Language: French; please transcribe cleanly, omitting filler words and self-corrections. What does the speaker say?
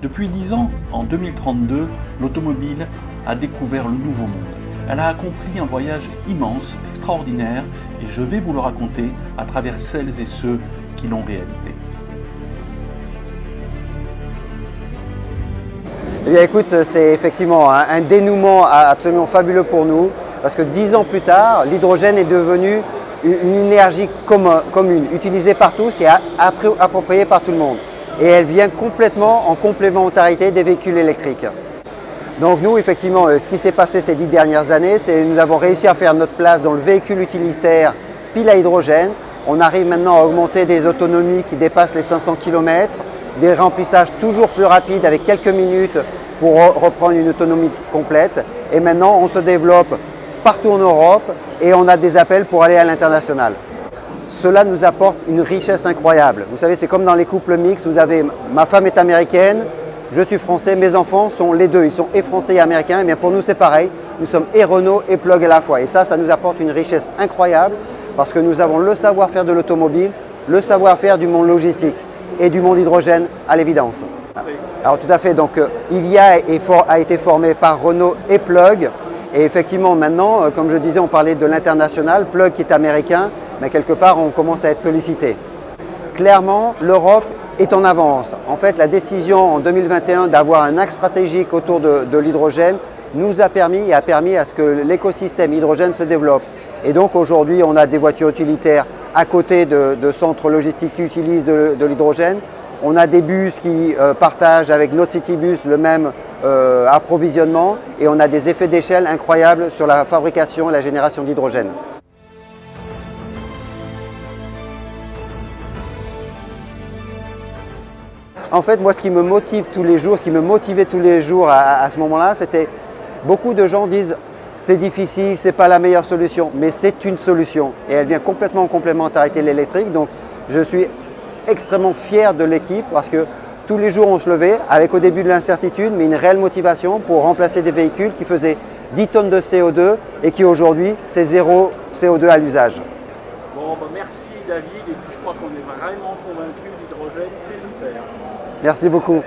Depuis 10 ans, en 2032, l'automobile a découvert le nouveau monde. Elle a accompli un voyage immense, extraordinaire, et je vais vous le raconter à travers celles et ceux qui l'ont réalisé. Eh bien, écoute, c'est effectivement un dénouement absolument fabuleux pour nous, parce que 10 ans plus tard, l'hydrogène est devenu une énergie commune, utilisée par tous et appropriée par tout le monde. Et elle vient complètement en complémentarité des véhicules électriques. Donc nous, effectivement, ce qui s'est passé ces 10 dernières années, c'est que nous avons réussi à faire notre place dans le véhicule utilitaire pile à hydrogène. On arrive maintenant à augmenter des autonomies qui dépassent les 500 km, des remplissages toujours plus rapides avec quelques minutes pour reprendre une autonomie complète. Et maintenant, on se développe partout en Europe et on a des appels pour aller à l'international. Cela nous apporte une richesse incroyable. Vous savez, c'est comme dans les couples mixtes, vous avez ma femme est américaine, je suis français, mes enfants sont les deux, ils sont et français et américains. Et bien pour nous c'est pareil, nous sommes et Renault et Plug à la fois. Et ça nous apporte une richesse incroyable parce que nous avons le savoir-faire de l'automobile, le savoir-faire du monde logistique et du monde hydrogène à l'évidence. Alors tout à fait, donc IVIA a été formé par Renault et Plug. Et effectivement maintenant, comme je disais, on parlait de l'international, Plug qui est américain, mais quelque part on commence à être sollicité. Clairement, l'Europe est en avance. En fait, la décision en 2021 d'avoir un axe stratégique autour de l'hydrogène nous a permis à ce que l'écosystème hydrogène se développe. Et donc aujourd'hui, on a des voitures utilitaires à côté de centres logistiques qui utilisent de l'hydrogène. On a des bus qui partagent avec notre Citybus le même approvisionnement et on a des effets d'échelle incroyables sur la fabrication et la génération d'hydrogène. En fait, moi, ce qui me motive tous les jours, ce qui me motivait tous les jours à ce moment-là, c'était beaucoup de gens disent c'est difficile, c'est pas la meilleure solution, mais c'est une solution et elle vient complètement en complémentarité de l'électrique. Donc, je suis extrêmement fier de l'équipe parce que tous les jours on se levait avec au début de l'incertitude, mais une réelle motivation pour remplacer des véhicules qui faisaient 10 tonnes de CO2 et qui aujourd'hui c'est 0 CO2 à l'usage. Bon, merci David, et puis je crois qu'on est vraiment convaincus, l'hydrogène c'est super. Merci beaucoup.